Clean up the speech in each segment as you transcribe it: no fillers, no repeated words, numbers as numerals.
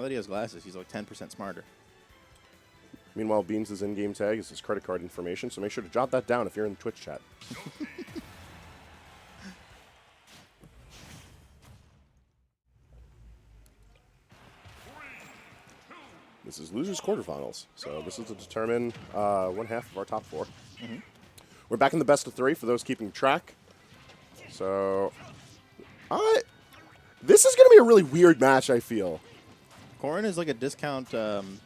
Now that he has glasses, he's like 10% smarter. Meanwhile, Beans' in-game tag is his credit card information, so make sure to jot that down if you're in the Twitch chat. This is losers quarterfinals, so this is to determine one half of our top 4. Mm-hmm. We're back in the best of 3 for those keeping track. So, this is going to be a really weird match, I feel. Corrin is like a discount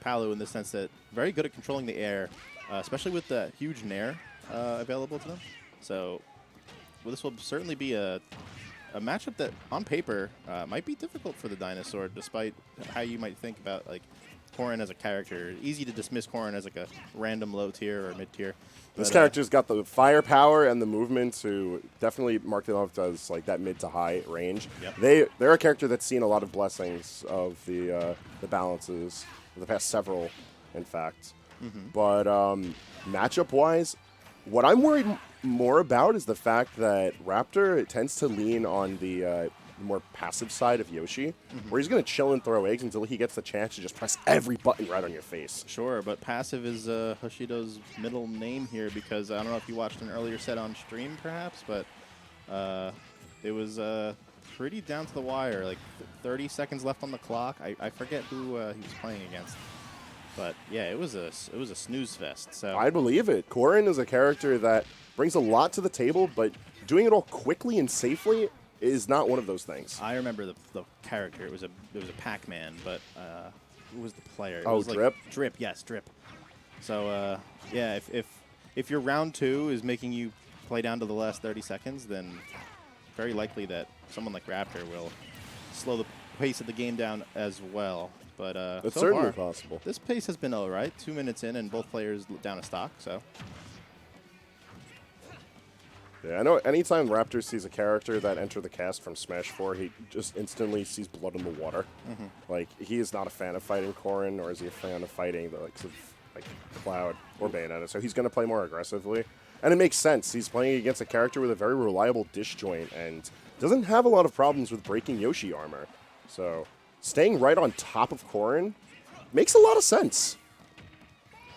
Palu in the sense that very good at controlling the air, especially with the huge nair available to them. So, well, this will certainly be a matchup that, on paper, might be difficult for the Dinosaur, despite how you might think about like Corrin as a character. Easy to dismiss Corrin as like a random low tier or mid tier. This character's got the firepower and the movement to definitely mark them off as like that mid to high range. Yep. They're a character that's seen a lot of blessings of the balances of the past several, in fact. Mm-hmm. But matchup wise, what I'm worried more about is the fact that Raptor tends to lean on the more passive side of Yoshi, where he's going to chill and throw eggs until he gets the chance to just press every button right on your face. Sure, but passive is Hoshidos' middle name here because I don't know if you watched an earlier set on stream, perhaps, but it was pretty down to the wire. Like 30 seconds left on the clock. I forget who he was playing against, but yeah, it was a snooze fest. So I believe it. Corrin is a character that brings a lot to the table, but doing it all quickly and safely is not one of those things. I remember the character. It was a Pac-Man, but who was the player? It Oh, was Drip? Like Drip, yes, Drip. So yeah, if your round 2 is making you play down to the last 30 seconds, then very likely that someone like Raptor will slow the pace of the game down as well. But It's so certainly far, possible. this pace has been all right. 2 minutes in, and both players down a stock. So. Yeah, I know anytime Raptor sees a character that entered the cast from Smash 4, he just instantly sees blood in the water. Like, he is not a fan of fighting Corrin, or is he a fan of fighting the likes of like Cloud or Bayonetta, so he's going to play more aggressively. And it makes sense. He's playing against a character with a very reliable disjoint and doesn't have a lot of problems with breaking Yoshi armor. So, staying right on top of Corrin makes a lot of sense.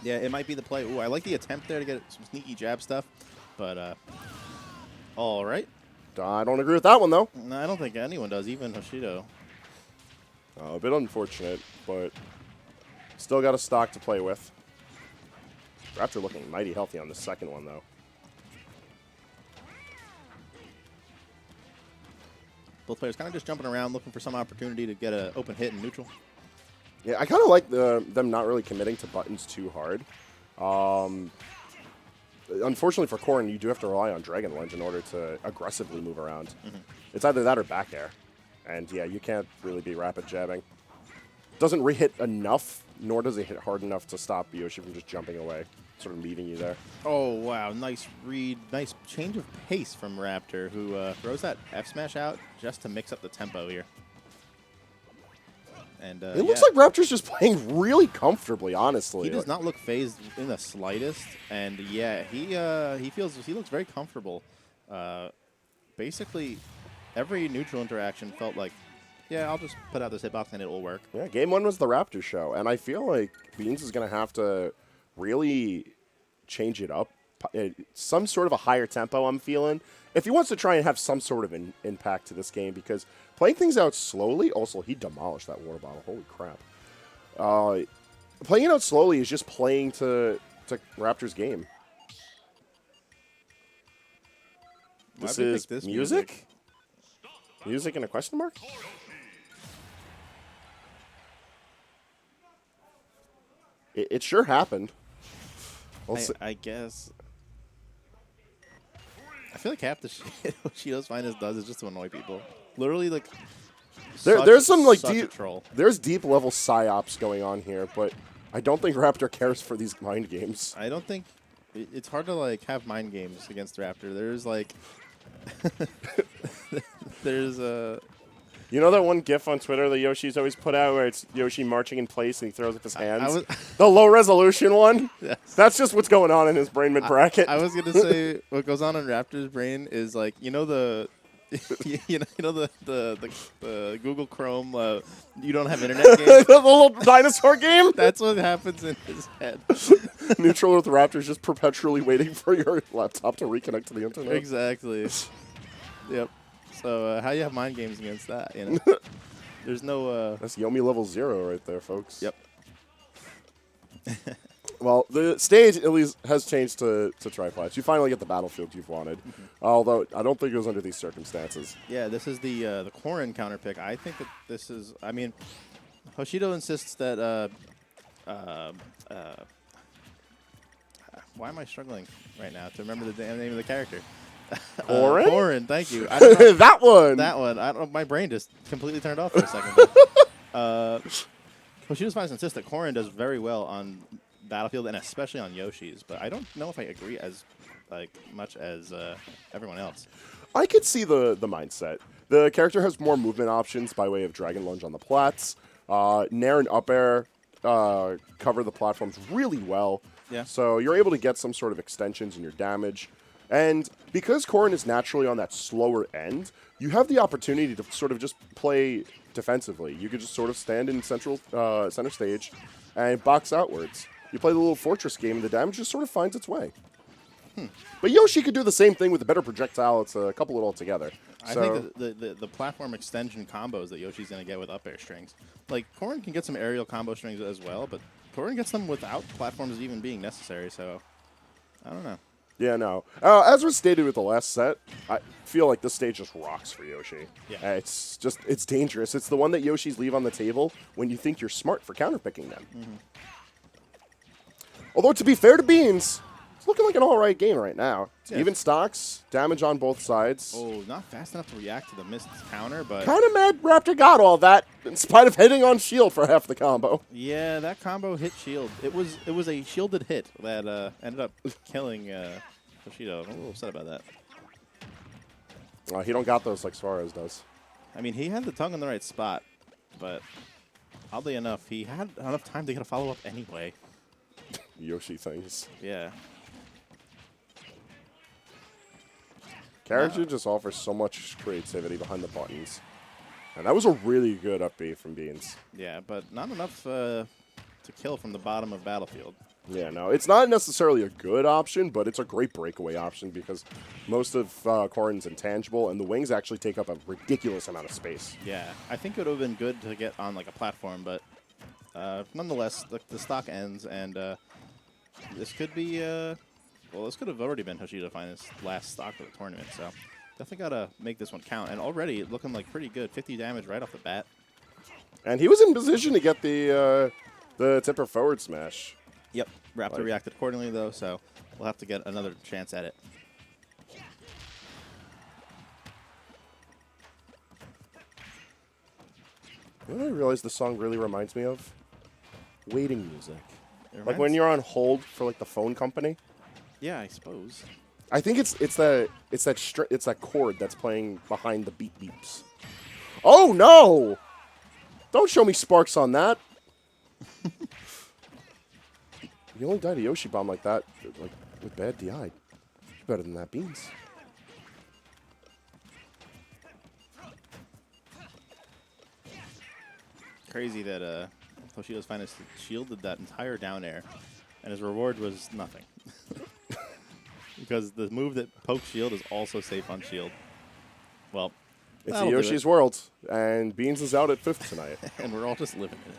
Yeah, it might be the play. Ooh, I like the attempt there to get some sneaky jab stuff, but all right. I don't agree with that one, though. No, I don't think anyone does, even Hoshido. A bit unfortunate, but still got a stock to play with. Raptor looking mighty healthy on the second one, though. Both players kind of just jumping around, looking for some opportunity to get an open hit in neutral. Yeah, I kind of like them not really committing to buttons too hard. Unfortunately for Corrin, you do have to rely on Dragon Lunge in order to aggressively move around. It's either that or back air. And yeah, you can't really be rapid jabbing. Doesn't re-hit enough, nor does it hit hard enough to stop Yoshi from just jumping away, sort of leaving you there. Oh, wow. Nice read. Nice change of pace from Raptor, who throws that F-smash out just to mix up the tempo here. And it looks like Raptor's just playing really comfortably, honestly. He does not look phased in the slightest, and yeah, he looks very comfortable. Basically, every neutral interaction felt like, yeah, I'll just put out this hitbox and it will work. Yeah, game 1 was the Raptor show, and I feel like Beans is going to have to really change it up. Some sort of a higher tempo, I'm feeling, if he wants to try and have some sort of an impact to this game, because playing things out slowly, also, he demolished that water bottle. Holy crap. Playing it out slowly is just playing to Raptor's game. This is music? Music and a question mark? It sure happened. I guess. I feel like half the shit Hoshidos Finest does is just to annoy people. Literally, like, there's some like there's deep level psyops going on here, but I don't think Raptor cares for these mind games. I don't think it's hard to like have mind games against Raptor. There's like there's a You know that one GIF on Twitter that Yoshi's always put out where it's Yoshi marching in place and he throws up his hands? The low-resolution one? Yes. That's just what's going on in his brain mid-bracket. I was going to say what goes on in Raptor's brain is like, you know the you know the Google Chrome. You don't have internet game. The little dinosaur game. That's what happens in his head. Neutral with Raptor is just perpetually waiting for your laptop to reconnect to the internet. Exactly. Yep. So how you have mind games against that? You know, there's no. That's Yomi level 0 right there, folks. Yep. Well, the stage at least has changed to triplats. You finally get the battlefield you've wanted, although I don't think it was under these circumstances. Yeah, this is the Corrin counter pick. I think that this is. I mean, Hoshido insists that. Why am I struggling right now to remember the damn name of the character? Corrin? Corrin, thank you. I don't know, That one. that one. I don't know. My brain just completely turned off for a second. Hoshido's finally insists that Corrin does very well on Battlefield and especially on Yoshi's, but I don't know if I agree as much as everyone else. I could see the mindset. The character has more movement options by way of Dragon Lunge on the plats. Nair and up air cover the platforms really well. Yeah. So you're able to get some sort of extensions in your damage. And because Corrin is naturally on that slower end, you have the opportunity to sort of just play defensively. You could just sort of stand in center stage and box outwards. You play the little fortress game, and the damage just sort of finds its way. But Yoshi could do the same thing with a better projectile. It's a couple it all together. I think that the platform extension combos that Yoshi's going to get with up air strings. Like, Corrin can get some aerial combo strings as well, but Corrin gets them without platforms even being necessary, so I don't know. Yeah, no. As was stated with the last set, I feel like this stage just rocks for Yoshi. Yeah. It's dangerous. It's the one that Yoshis leave on the table when you think you're smart for counterpicking them. Although, to be fair to Beans, it's looking like an all-right game right now. Yeah. Even stocks, damage on both sides. Oh, not fast enough to react to the missed counter, but Kind of mad Raptor got all that, in spite of hitting on shield for half the combo. yeah, that combo hit shield. It was a shielded hit that ended up killing Hoshido. I'm a little upset about that. He don't got those like Suarez does. I mean, he had the tongue in the right spot, but oddly enough, he had enough time to get a follow-up anyway. Yoshi things. Yeah. Character just offers so much creativity behind the buttons. And that was a really good up B from Beans. Yeah, but not enough to kill from the bottom of Battlefield. Yeah, no, it's not necessarily a good option, but it's a great breakaway option because most of Corrin's intangible, and the wings actually take up a ridiculous amount of space. Yeah, I think it would have been good to get on like a platform, but nonetheless, the stock ends, and this could be, well, this could have already been Hoshido Finest last stock of the tournament, so definitely got to make this one count. And already looking like pretty good, 50 damage right off the bat. And he was in position to get the tipper forward smash. Yep, Raptor reacted accordingly, though, so we'll have to get another chance at it. You know what I realized the song really reminds me of? Waiting music. Like when reminds- you're on hold for like the phone company. Yeah, I suppose. I think it's that chord that's playing behind the beep beeps. Oh no! Don't show me sparks on that. You only died a Yoshi bomb like that, like with bad DI. You're better than that, Beans. Crazy that Hoshido's Finest shielded that entire down air, and his reward was nothing. Because the move that pokes shield is also safe on shield. Well, It's a Yoshi's world, and Beans is out at 5th tonight. and we're all just living in it.